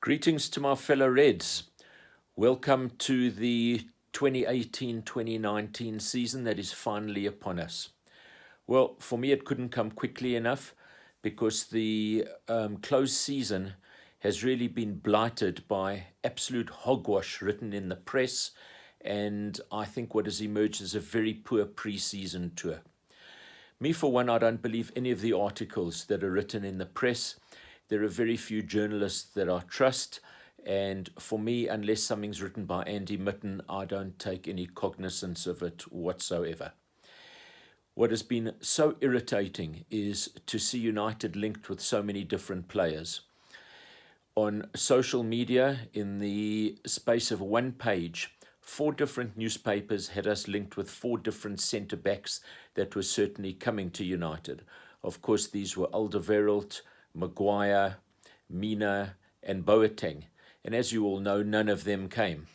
Greetings to my fellow Reds. Welcome to the 2018-2019 season that is finally upon us. Well, for me, it couldn't come quickly enough because the closed season has really been blighted by absolute hogwash written in the press, and I think what has emerged is a very poor pre-season tour. Me, for one, I don't believe any of the articles that are written in the press. There are very few journalists that I trust, and for me, unless something's written by Andy Mitten, I don't take any cognizance of it whatsoever. What has been so irritating is to see United linked with so many different players. On social media, in the space of one page, 4 different newspapers had us linked with 4 different centre-backs that were certainly coming to United. Of course, these were Alderweireld, Maguire, Mina, and Boateng. And as you all know, none of them came.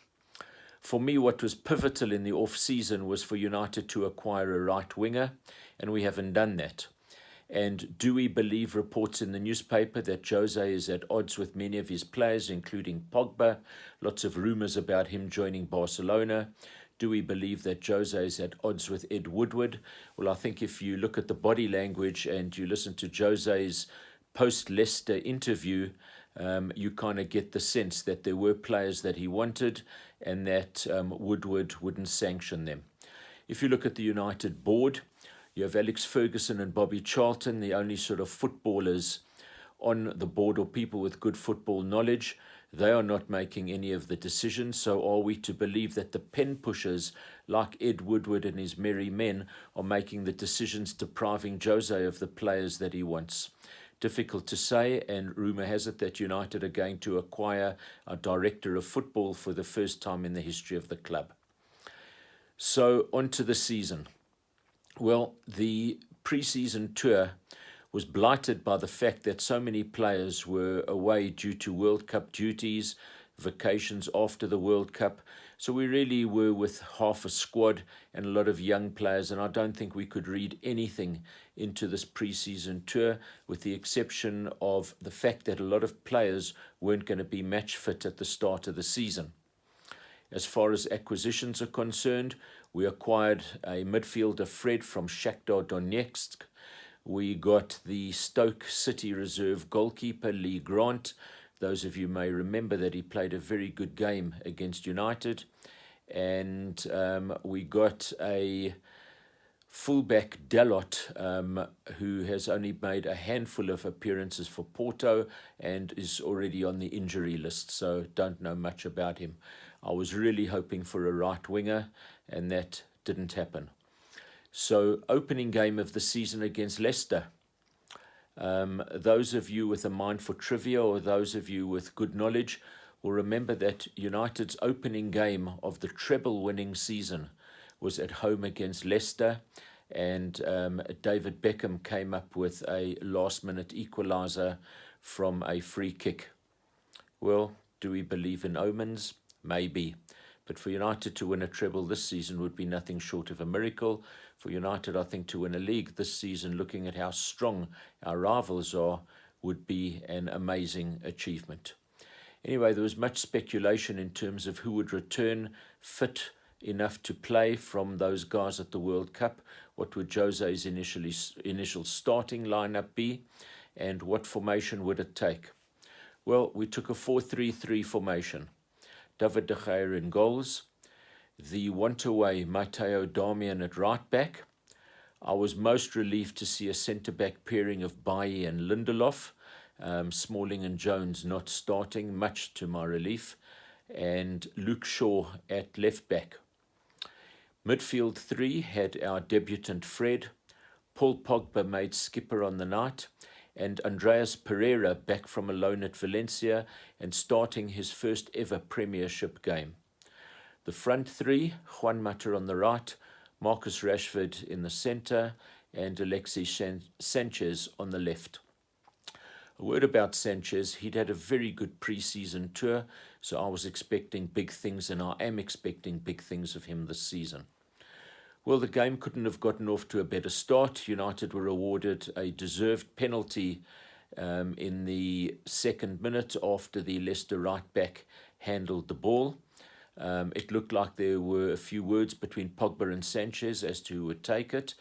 For me, what was pivotal in the off-season was for United to acquire a right winger, and we haven't done that. And do we believe reports in the newspaper that Jose is at odds with many of his players, including Pogba? Lots of rumours about him joining Barcelona. Do we believe that Jose is at odds with Ed Woodward? Well, I think if you look at the body language and you listen to Jose's post-Leicester interview, you kind of get the sense that there were players that he wanted and that Woodward wouldn't sanction them. If you look at the United board, you have Alex Ferguson and Bobby Charlton, the only sort of footballers on the board or people with good football knowledge. They are not making any of the decisions. So are we to believe that the pen pushers like Ed Woodward and his merry men are making the decisions, depriving Jose of the players that he wants? Difficult to say, and rumour has it that United are going to acquire a director of football for the first time in the history of the club. So on to the season. Well, the pre-season tour was blighted by the fact that so many players were away due to World Cup duties, vacations after the World Cup. So we really were with half a squad and a lot of young players, and I don't think we could read anything into this pre-season tour, with the exception of the fact that a lot of players weren't going to be match fit at the start of the season. As far as acquisitions are concerned, we acquired a midfielder, Fred, from Shakhtar Donetsk. We got the Stoke City reserve goalkeeper, Lee Grant. Those of you may remember that he played a very good game against United. And we got a fullback, Dalot, who has only made a handful of appearances for Porto and is already on the injury list, so don't know much about him. I was really hoping for a right winger, and that didn't happen. So, opening game of the season against Leicester. Those of you with a mind for trivia, or those of you with good knowledge, will remember that United's opening game of the treble-winning season was at home against Leicester, and David Beckham came up with a last-minute equaliser from a free kick. Well, do we believe in omens? Maybe. But for United to win a treble this season would be nothing short of a miracle. For United, I think, to win a league this season, looking at how strong our rivals are, would be an amazing achievement. Anyway, there was much speculation in terms of who would return fit enough to play from those guys at the World Cup. What would Jose's initial starting lineup be, and what formation would it take? Well, we took a 4-3-3 formation. David de Gea in goals, the want-away Matteo Darmian at right back. I was most relieved to see a centre-back pairing of Bailly and Lindelof, Smalling and Jones not starting, much to my relief, and Luke Shaw at left back. Midfield 3 had our debutant Fred, Paul Pogba made skipper on the night, and Andreas Pereira back from a loan at Valencia and starting his first ever Premiership game. The front 3, Juan Mata on the right, Marcus Rashford in the centre, and Alexis Sanchez on the left. A word about Sanchez. He'd had a very good pre-season tour, so I was expecting big things, and I am expecting big things of him this season. Well, the game couldn't have gotten off to a better start. United were awarded a deserved penalty in the second minute after the Leicester right back handled the ball. It looked like there were a few words between Pogba and Sanchez as to who would take it.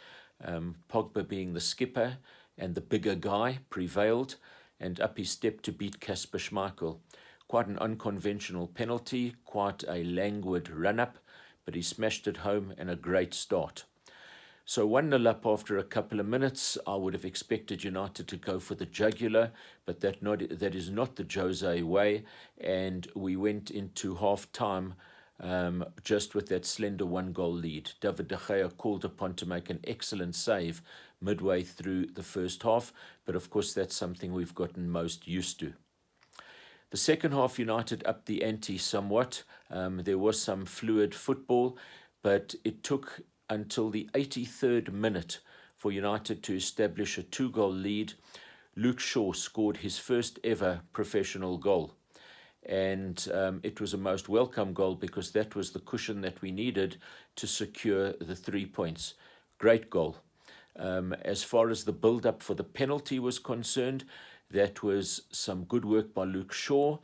Pogba, being the skipper and the bigger guy, prevailed, and up he stepped to beat Kasper Schmeichel. Quite an unconventional penalty, quite a languid run-up, but he smashed it home, and a great start. So 1-0 up after a couple of minutes. I would have expected United to go for the jugular, but that is not the Jose way, and we went into half-time just with that slender 1-goal lead. David De Gea called upon to make an excellent save midway through the first half, but of course that's something we've gotten most used to. The second half, United upped the ante somewhat. There was some fluid football, but it took until the 83rd minute for United to establish a 2-goal lead. Luke Shaw scored his first ever professional goal. And it was a most welcome goal because that was the cushion that we needed to secure the 3 points. Great goal. As far as the build-up for the penalty was concerned, that was some good work by Luke Shaw.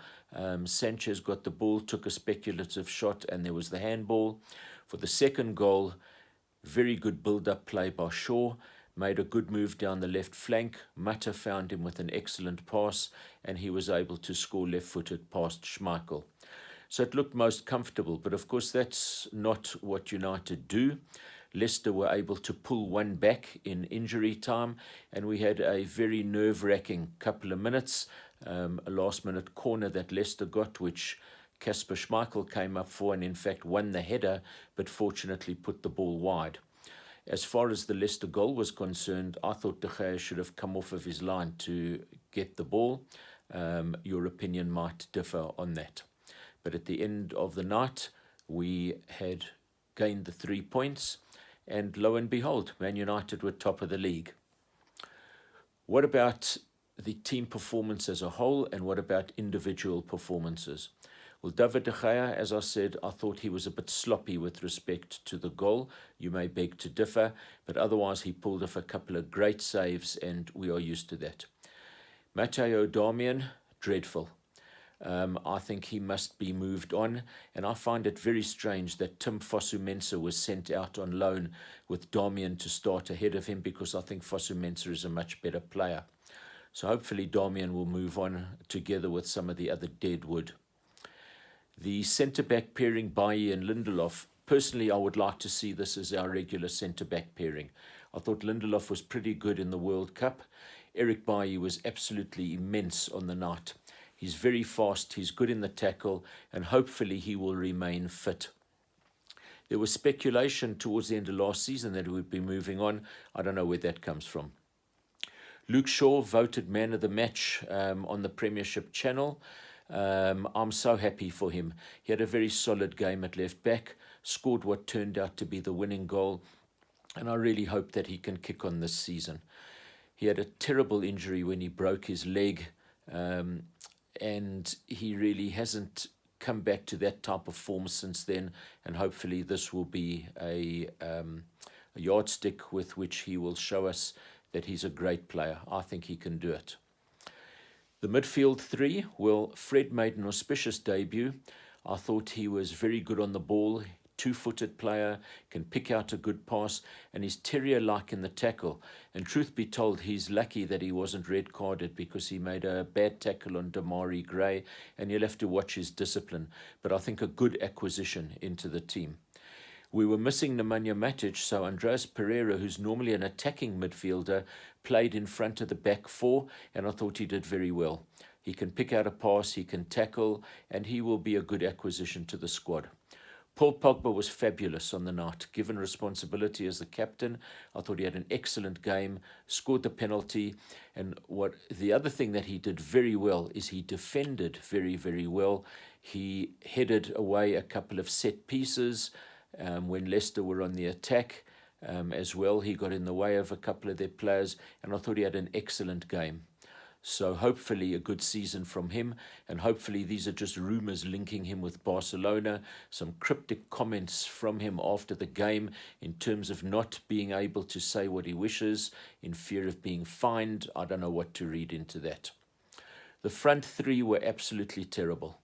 Sanchez got the ball, took a speculative shot, and there was the handball. For the second goal, very good build-up play by Shaw, made a good move down the left flank. Mata found him with an excellent pass, and he was able to score left-footed past Schmeichel. So it looked most comfortable, but of course that's not what United do. Leicester were able to pull one back in injury time, and we had a very nerve-wracking couple of minutes, a last-minute corner that Leicester got, which Kasper Schmeichel came up for and in fact won the header, but fortunately put the ball wide. As far as the Leicester goal was concerned, I thought De Gea should have come off of his line to get the ball. Your opinion might differ on that. But at the end of the night, we had gained the 3 points, and lo and behold, Man United were top of the league. What about the team performance as a whole, and what about individual performances? Well, David De Gea, as I said, I thought he was a bit sloppy with respect to the goal. You may beg to differ, but otherwise he pulled off a couple of great saves, and we are used to that. Matteo Darmian, dreadful. I think he must be moved on, and I find it very strange that Tim Fosu-Mensah was sent out on loan with Darmian to start ahead of him, because I think Fosu-Mensah is a much better player. So hopefully Darmian will move on together with some of the other dead wood. The centre-back pairing, Bailly and Lindelof, personally I would like to see this as our regular centre-back pairing. I thought Lindelof was pretty good in the World Cup. Eric Bailly was absolutely immense on the night. He's very fast, he's good in the tackle, and hopefully he will remain fit. There was speculation towards the end of last season that he would be moving on. I don't know where that comes from. Luke Shaw voted man of the match on the Premiership channel. I'm so happy for him. He had a very solid game at left back, scored what turned out to be the winning goal, and I really hope that he can kick on this season. He had a terrible injury when he broke his leg, and he really hasn't come back to that type of form since then, and hopefully this will be a yardstick with which he will show us that he's a great player. I think he can do it. The midfield three, well, Fred made an auspicious debut. I thought he was very good on the ball, two-footed player, can pick out a good pass, and he's terrier-like in the tackle. And truth be told, he's lucky that he wasn't red-carded, because he made a bad tackle on Damari Gray, and you'll have to watch his discipline. But I think a good acquisition into the team. We were missing Nemanja Matic, so Andreas Pereira, who's normally an attacking midfielder, played in front of the back four, and I thought he did very well. He can pick out a pass, he can tackle, and he will be a good acquisition to the squad. Paul Pogba was fabulous on the night. Given responsibility as the captain, I thought he had an excellent game, scored the penalty, and the other thing that he did very well is he defended very, very well. He headed away a couple of set pieces when Leicester were on the attack as well. He got in the way of a couple of their players, and I thought he had an excellent game. So hopefully a good season from him, and hopefully these are just rumors linking him with Barcelona, some cryptic comments from him after the game in terms of not being able to say what he wishes in fear of being fined. I don't know what to read into that. The front three were absolutely terrible.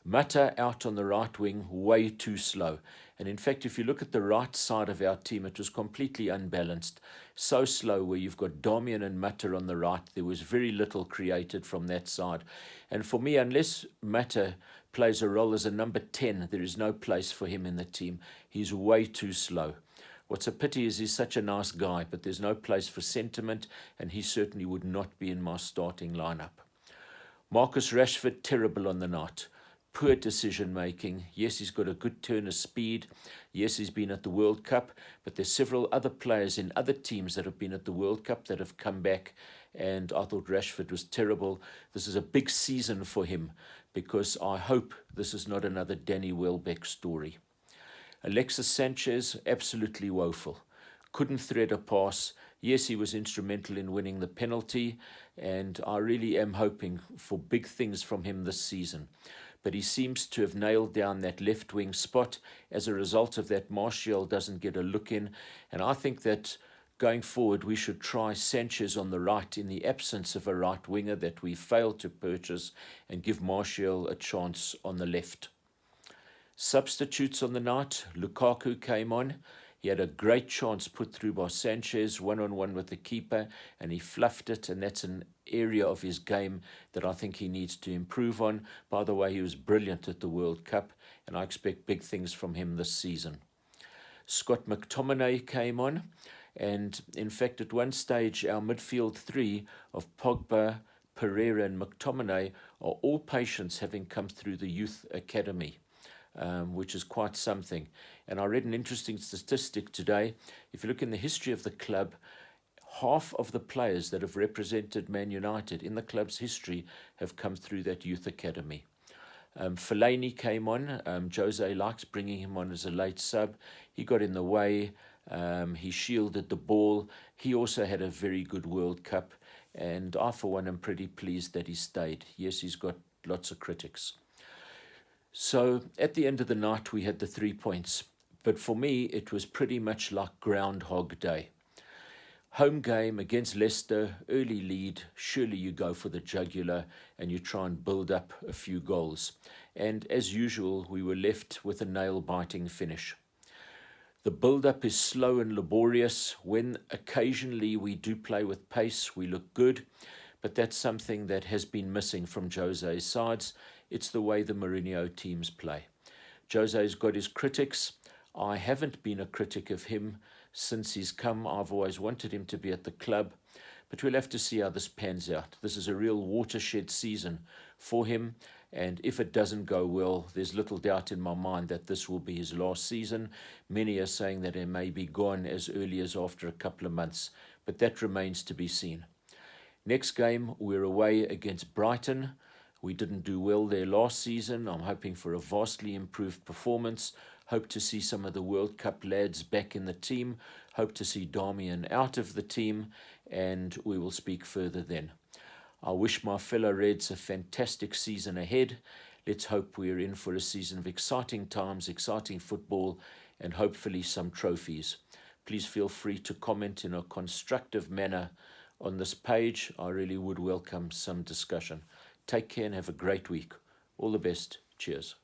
Mata out on the right wing, way too slow. And in fact, if you look at the right side of our team, it was completely unbalanced. So slow where you've got Damian and Mata on the right. There was very little created from that side. And for me, unless Mata plays a role as a number 10, there is no place for him in the team. He's way too slow. What's a pity is he's such a nice guy, but there's no place for sentiment, and he certainly would not be in my starting lineup. Marcus Rashford, terrible on the night. Poor decision making. Yes, he's got a good turn of speed. Yes, he's been at the World Cup, but there's several other players in other teams that have been at the World Cup that have come back, and I thought Rashford was terrible. This is a big season for him because I hope this is not another Danny Welbeck story. Alexis Sanchez, absolutely woeful. Couldn't thread a pass. Yes, he was instrumental in winning the penalty, and I really am hoping for big things from him this season. But he seems to have nailed down that left wing spot. As a result of that, Martial doesn't get a look in. And I think that going forward, we should try Sanchez on the right in the absence of a right winger that we failed to purchase, and give Martial a chance on the left. Substitutes on the night, Lukaku came on. He had a great chance put through by Sanchez, one-on-one with the keeper, and he fluffed it, and that's an area of his game that I think he needs to improve on. By the way, he was brilliant at the World Cup, and I expect big things from him this season. Scott McTominay came on, and in fact, at one stage, our midfield three of Pogba, Pereira, and McTominay are all patients having come through the youth academy. Which is quite something. And I read an interesting statistic today. If you look in the history of the club, half of the players that have represented Man United in the club's history have come through that youth academy. Fellaini came on. Jose likes bringing him on as a late sub. He got in the way. He shielded the ball. He also had a very good World Cup. And I, for one, am pretty pleased that he stayed. Yes, he's got lots of critics. So at the end of the night, we had the 3 points. But for me, it was pretty much like Groundhog Day. Home game against Leicester, early lead. Surely you go for the jugular and you try and build up a few goals. And as usual, we were left with a nail-biting finish. The build-up is slow and laborious. When occasionally we do play with pace, we look good. But that's something that has been missing from Jose's sides. It's the way the Mourinho teams play. Jose's got his critics. I haven't been a critic of him since he's come. I've always wanted him to be at the club. But we'll have to see how this pans out. This is a real watershed season for him. And if it doesn't go well, there's little doubt in my mind that this will be his last season. Many are saying that he may be gone as early as after a couple of months. But that remains to be seen. Next game, we're away against Brighton. We didn't do well there last season. I'm hoping for a vastly improved performance. Hope to see some of the World Cup lads back in the team. Hope to see Damian out of the team, and we will speak further then. I wish my fellow Reds a fantastic season ahead. Let's hope we're in for a season of exciting times, exciting football, and hopefully some trophies. Please feel free to comment in a constructive manner on this page. I really would welcome some discussion. Take care and have a great week. All the best. Cheers.